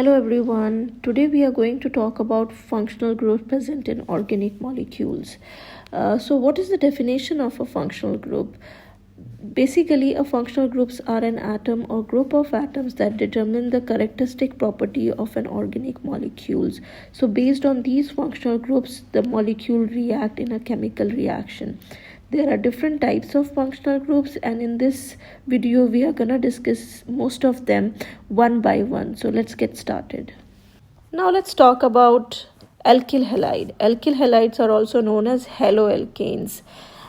Hello everyone. Today we are going to talk about functional groups present in organic molecules. So what is the definition of a functional group? Basically, a functional groups are an atom or group of atoms that determine the characteristic property of an organic molecules. So based on these functional groups, the molecule react in a chemical reaction. There are different types of functional groups, and in this video we are gonna discuss most of them one by one. So let's get started. Now let's talk about alkyl halide. Alkyl halides are also known as haloalkanes.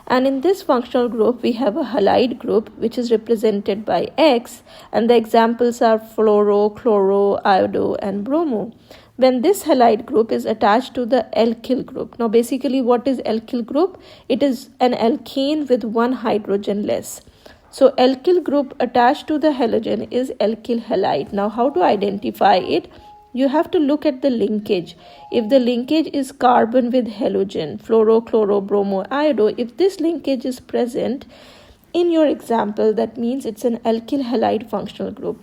And in this functional group, we have a halide group which is represented by X, and the examples are fluoro, chloro, iodo, and bromo. When this halide group is attached to the alkyl group. Now basically what is alkyl group? It is an alkane with one hydrogen less. So alkyl group attached to the halogen is alkyl halide. Now how to identify it? You have to look at the linkage. If the linkage is carbon with halogen, fluoro, chloro, bromo, iodo, if this linkage is present in your example, that means it's an alkyl halide functional group.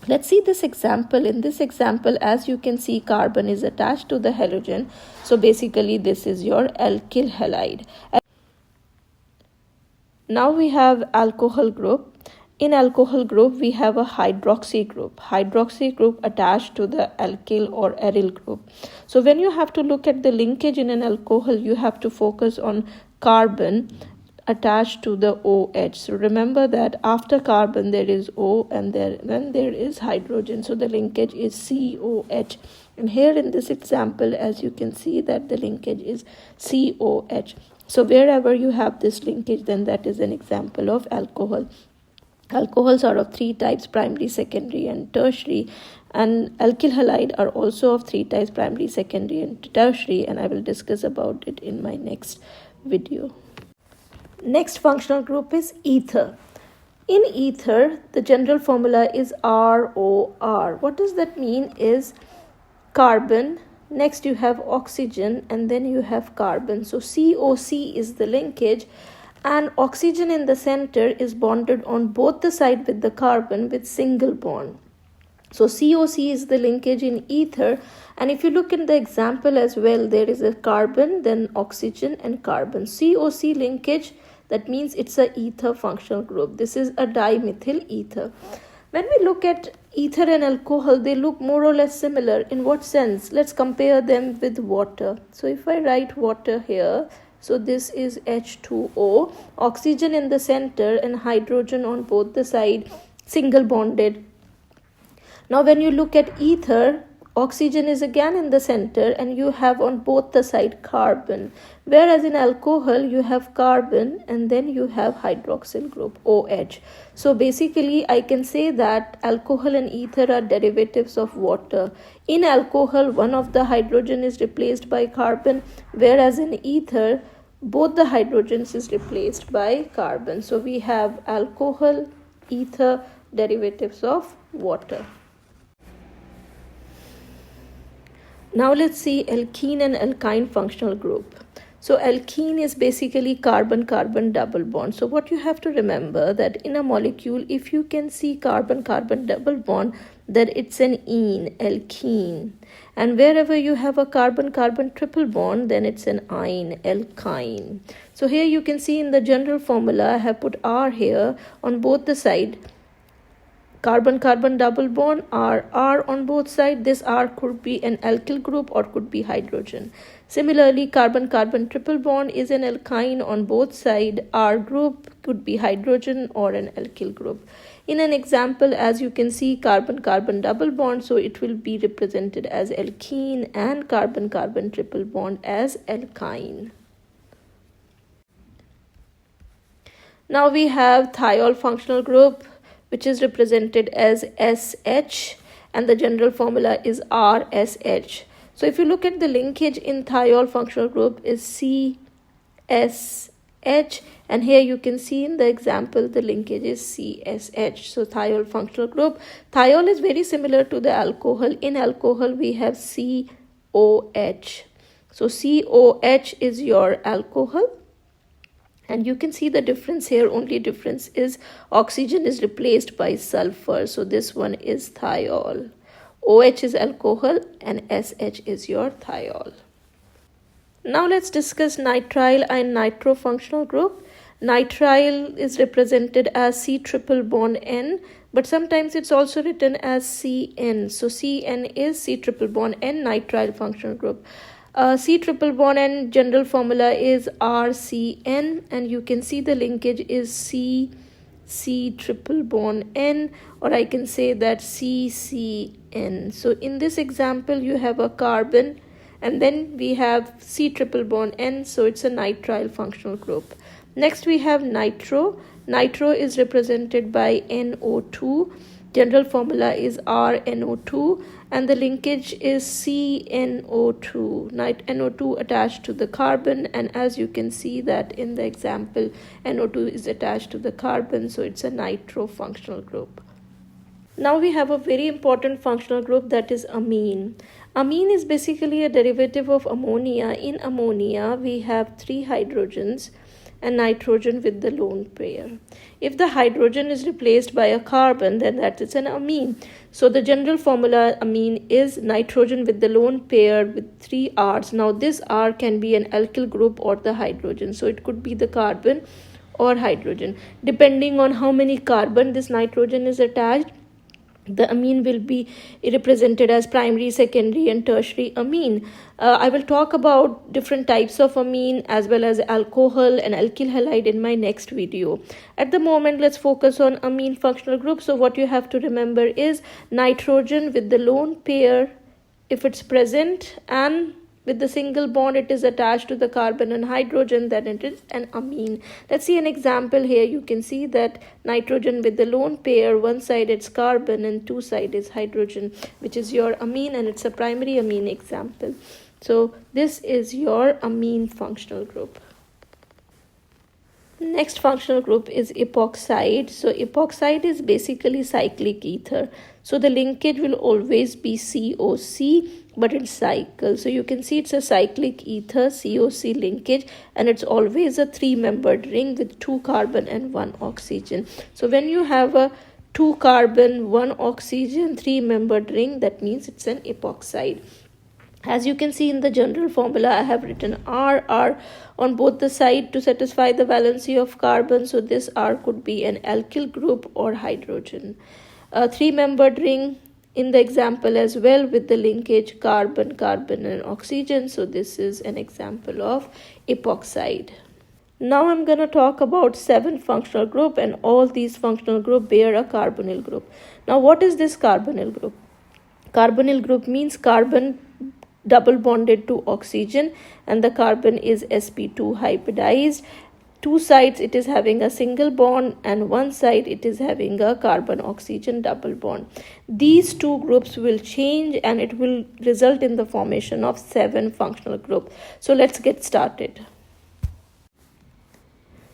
Let's see this example. In this example, as you can see, carbon is attached to the halogen. So basically, this is your alkyl halide. Now we have alcohol group. In alcohol group, we have a hydroxy group. Hydroxy group attached to the alkyl or aryl group. So when you have to look at the linkage in an alcohol, you have to focus on carbon attached to the OH. So remember that after carbon there is O, and then there is hydrogen. So the linkage is COH. And here in this example, as you can see, that the linkage is COH. So wherever you have this linkage, then that is an example of alcohol. Alcohols are of three types: primary, secondary, and tertiary. And alkyl halide are also of three types: primary, secondary, and tertiary. And I will discuss about it in my next video. Next functional group is ether. In ether, the general formula is ROR. What does that mean is carbon, next you have oxygen, and then you have carbon. So COC is the linkage, and oxygen in the center is bonded on both the sides with the carbon with single bond. So COC is the linkage in ether. And if you look in the example as well, there is a carbon, then oxygen and carbon. COC linkage, that means it's a ether functional group. This is a dimethyl ether. When we look at ether and alcohol, they look more or less similar. In what sense? Let's compare them with water. So if I write water here, so this is H2O, oxygen in the center and hydrogen on both the side, single bonded. Now when you look at ether, oxygen is again in the center and you have on both the side carbon. Whereas in alcohol, you have carbon and then you have hydroxyl group, OH. So basically, I can say that alcohol and ether are derivatives of water. In alcohol, one of the hydrogen is replaced by carbon, whereas in ether, both the hydrogens is replaced by carbon. So we have alcohol, ether, derivatives of water. Now let's see alkene and alkyne functional group. So alkene is basically carbon-carbon double bond. So what you have to remember that in a molecule, if you can see carbon-carbon double bond, then it's an ene, alkene. And wherever you have a carbon-carbon triple bond, then it's an ine, alkyne. So here you can see in the general formula, I have put R here on both the side. Carbon-carbon double bond, R on both sides. This R could be an alkyl group or could be hydrogen. Similarly, carbon-carbon triple bond is an alkyne on both sides. R group could be hydrogen or an alkyl group. In an example, as you can see, carbon-carbon double bond, so it will be represented as alkene, and carbon-carbon triple bond as alkyne. Now we have thiol functional group, which is represented as SH, and the general formula is RSH. So if you look at the linkage in thiol functional group is CSH, and here you can see in the example the linkage is CSH. So thiol functional group. Thiol is very similar to the alcohol. In alcohol we have COH. So COH is your alcohol. And you can see the difference here. Only difference is oxygen is replaced by sulfur. So this one is thiol. OH is alcohol and SH is your thiol. Now let's discuss nitrile and nitro functional group. Nitrile is represented as C triple bond N, but sometimes it's also written as CN. So CN is C triple bond N nitrile functional group. C triple bond N general formula is RCN, and you can see the linkage is C triple bond N, or I can say that CCN. So in this example you have a carbon and then we have C triple bond N, so it's a nitrile functional group. Next we have nitro. Nitro is represented by NO2. General formula is RNO2 and the linkage is CNO2. NO2 attached to the carbon, and as you can see that in the example NO2 is attached to the carbon, so it's a nitro functional group. Now we have a very important functional group, that is amine. Amine is basically a derivative of ammonia. In ammonia, we have 3 hydrogens and nitrogen with the lone pair. If the hydrogen is replaced by a carbon, then that is an amine. So the general formula amine is nitrogen with the lone pair with 3 R's. Now this R can be an alkyl group or the hydrogen. So it could be the carbon or hydrogen. Depending on how many carbon this nitrogen is attached, the amine will be represented as primary, secondary and tertiary amine. I will talk about different types of amine as well as alcohol and alkyl halide in my next video. At the moment, let's focus on amine functional group. So what you have to remember is nitrogen with the lone pair, if it's present, and with the single bond it is attached to the carbon and hydrogen, then it is an amine. Let's see an example here. You can see that nitrogen with the lone pair, one side it's carbon and two side is hydrogen, which is your amine, and it's a primary amine example. So this is your amine functional group. Next functional group is epoxide. So epoxide is basically cyclic ether. So the linkage will always be COC, but it's cycle. So you can see it's a cyclic ether COC linkage, and it's always a 3-membered ring with 2 carbon and 1 oxygen. So when you have a 2 carbon, 1 oxygen, 3-membered ring, that means it's an epoxide. As you can see in the general formula, I have written R on both the side to satisfy the valency of carbon. So this R could be an alkyl group or hydrogen. A 3-membered ring in the example as well with the linkage carbon, carbon and oxygen. So this is an example of epoxide. Now I'm going to talk about 7 functional group, and all these functional group bear a carbonyl group. Now what is this carbonyl group? Carbonyl group means carbon double bonded to oxygen, and the carbon is sp2 hybridized. 2 sides it is having a single bond, and 1 side it is having a carbon oxygen double bond. These 2 groups will change and it will result in the formation of 7 functional group. So let's get started.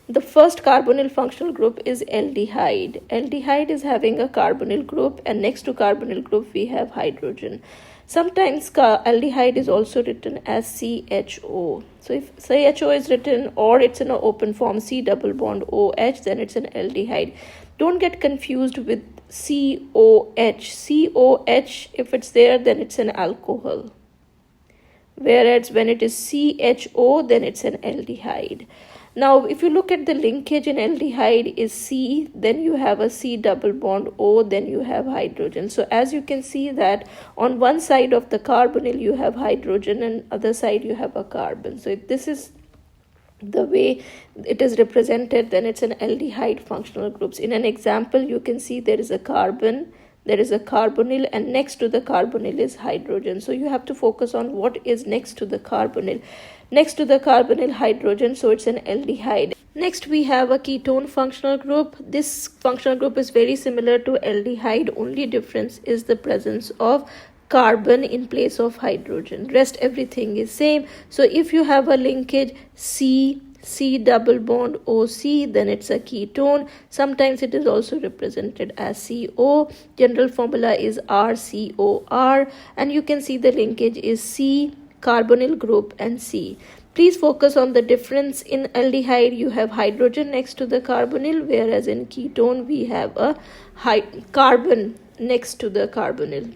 The first carbonyl functional group is aldehyde. Aldehyde is having a carbonyl group, and next to carbonyl group we have hydrogen. Sometimes aldehyde is also written as CHO. So if CHO is written or it's in an open form C double bond OH, then it's an aldehyde. Don't get confused with COH. COH, if it's there, then it's an alcohol. Whereas when it is CHO, then it's an aldehyde. Now, if you look at the linkage in aldehyde is C, then you have a C double bond O, then you have hydrogen. So as you can see that on one side of the carbonyl you have hydrogen and other side you have a carbon. So if this is the way it is represented, then it's an aldehyde functional groups. In an example, you can see there is a carbon, there is a carbonyl, and next to the carbonyl is hydrogen. So you have to focus on what is next to the carbonyl. Next to the carbonyl, hydrogen, so it's an aldehyde. Next we have a ketone functional group. This functional group is very similar to aldehyde, only difference is the presence of carbon in place of hydrogen. Rest everything is same. So if you have a linkage C double bond OC, then it's a ketone. Sometimes it is also represented as CO. General formula is RCOR, and you can see the linkage is C carbonyl group and C. Please focus on the difference. In aldehyde you have hydrogen next to the carbonyl, whereas in ketone we have a carbon next to the carbonyl.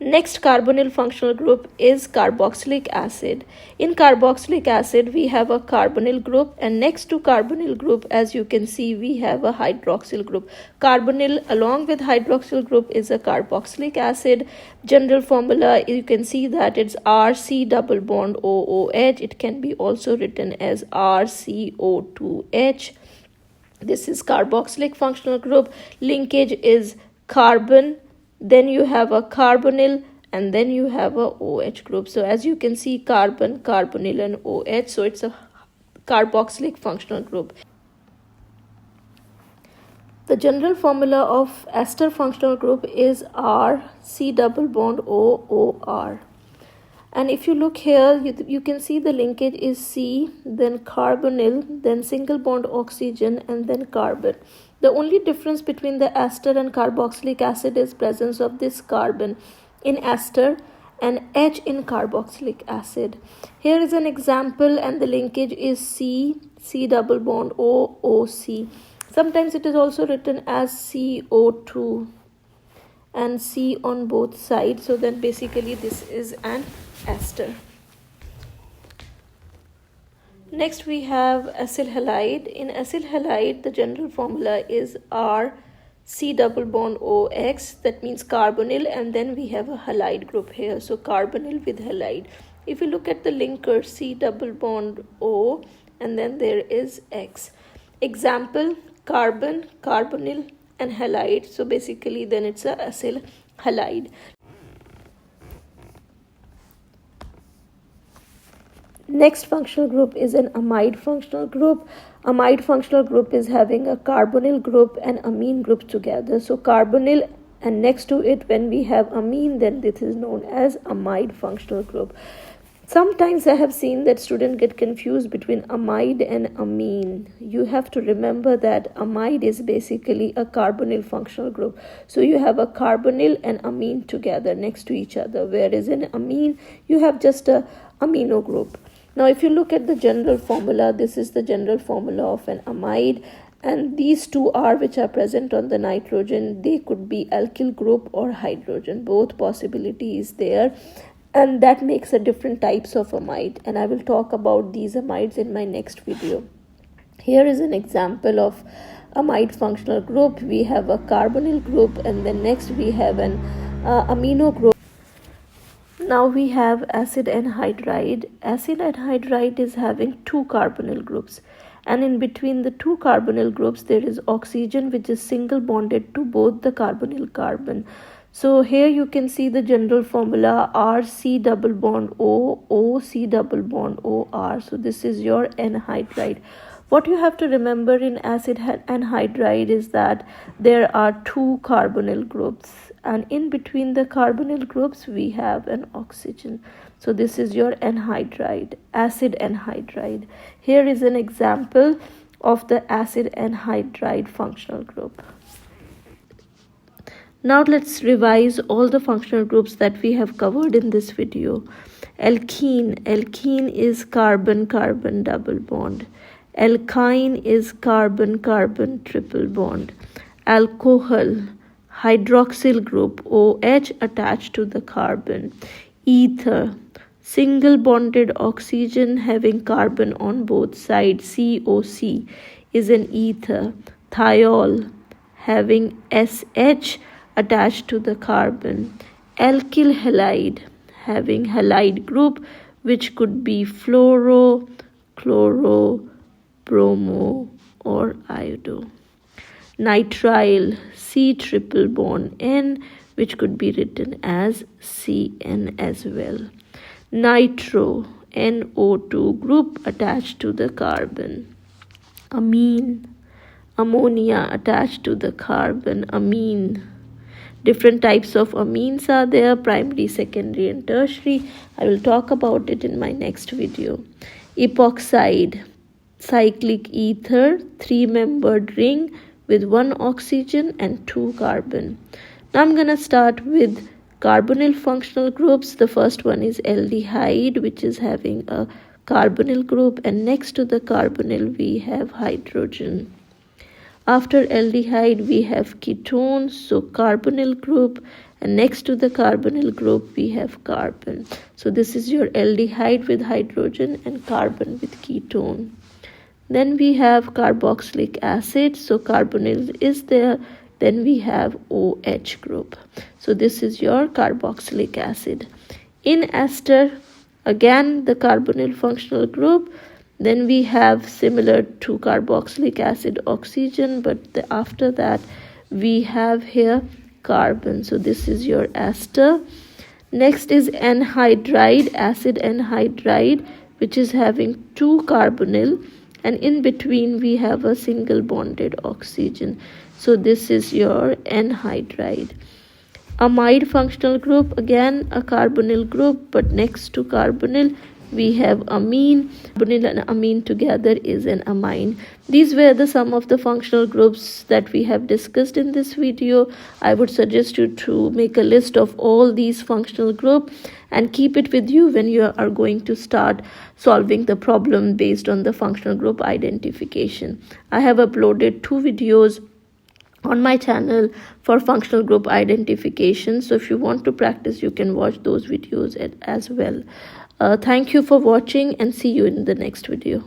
Next carbonyl functional group is carboxylic acid. In carboxylic acid, we have a carbonyl group, and next to carbonyl group, as you can see, we have a hydroxyl group. Carbonyl along with hydroxyl group is a carboxylic acid. General formula, you can see that it's RC double bond OOH. It can be also written as RCO2H. This is carboxylic functional group. Linkage is carbon, then you have a carbonyl, and then you have a OH group. So as you can see, carbon, carbonyl, and OH. So it's a carboxylic functional group. The general formula of ester functional group is R C double bond OOR. And if you look here, you can see the linkage is C, then carbonyl, then single bond oxygen, and then carbon. The only difference between the ester and carboxylic acid is presence of this carbon in ester and H in carboxylic acid. Here is an example, and the linkage is C, C double bond OOC. Sometimes it is also written as CO2 and C on both sides. So then basically this is an ester. Next we have acyl halide. In acyl halide, the general formula is R C double bond OX. That means carbonyl, and then we have a halide group here. So carbonyl with halide. If you look at the linker, C double bond O, and then there is X. Example, carbon, carbonyl, and halide. So basically then it's a acyl halide. Next functional group is an amide functional group. Amide functional group is having a carbonyl group and amine group together. So carbonyl, and next to it when we have amine, then this is known as amide functional group. Sometimes I have seen that students get confused between amide and amine. You have to remember that amide is basically a carbonyl functional group. So you have a carbonyl and amine together next to each other, whereas in amine you have just a amino group. Now if you look at the general formula, this is the general formula of an amide, and these two R which are present on the nitrogen, they could be alkyl group or hydrogen. Both possibilities there, and that makes a different types of amide, and I will talk about these amides in my next video. Here is an example of amide functional group. We have a carbonyl group, and then next we have an amino group. Now we have acid anhydride. Acid anhydride is having two carbonyl groups, and in between the two carbonyl groups there is oxygen which is single bonded to both the carbonyl carbon. So here you can see the general formula RC double bond O, O C double bond OR. So this is your anhydride. What you have to remember in acid anhydride is that there are two carbonyl groups, and in between the carbonyl groups we have an oxygen. So this is your anhydride, acid anhydride. Here is an example of the acid anhydride functional group. Now let's revise all the functional groups that we have covered in this video. Alkene. Alkene is carbon-carbon double bond. Alkyne is carbon-carbon triple bond. Alcohol, hydroxyl group OH attached to the carbon. Ether, single bonded oxygen having carbon on both sides, COC is an ether. Thiol, having SH attached to the carbon. Alkyl halide, having halide group which could be fluoro, chloro, bromo, or iodo. Nitrile, C triple bond N, which could be written as CN as well. Nitro, NO2 group attached to the carbon. Amine, ammonia attached to the carbon, amine. Different types of amines are there, primary, secondary, and tertiary. I will talk about it in my next video. Epoxide, cyclic ether, three-membered ring with one oxygen and two carbon. Now I'm going to start with carbonyl functional groups. The first one is aldehyde, which is having a carbonyl group, and next to the carbonyl we have hydrogen. After aldehyde we have ketones, so carbonyl group, and next to the carbonyl group we have carbon. So this is your aldehyde with hydrogen and carbon with ketone. Then we have carboxylic acid, so carbonyl is there. Then we have OH group. So this is your carboxylic acid. In ester, again the carbonyl functional group. Then we have similar to carboxylic acid oxygen, but after that we have here carbon. So this is your ester. Next is anhydride, acid anhydride, which is having 2 carbonyl, and in between we have a single bonded oxygen. So this is your anhydride. Amide functional group, again a carbonyl group, but next to carbonyl we have amine. Carbonyl and amine together is an amine. These were some of the functional groups that we have discussed in this video. I would suggest you to make a list of all these functional groups and keep it with you when you are going to start solving the problem based on the functional group identification. I have uploaded 2 videos on my channel for functional group identification, so if you want to practice you can watch those videos as well. Thank you for watching and see you in the next video.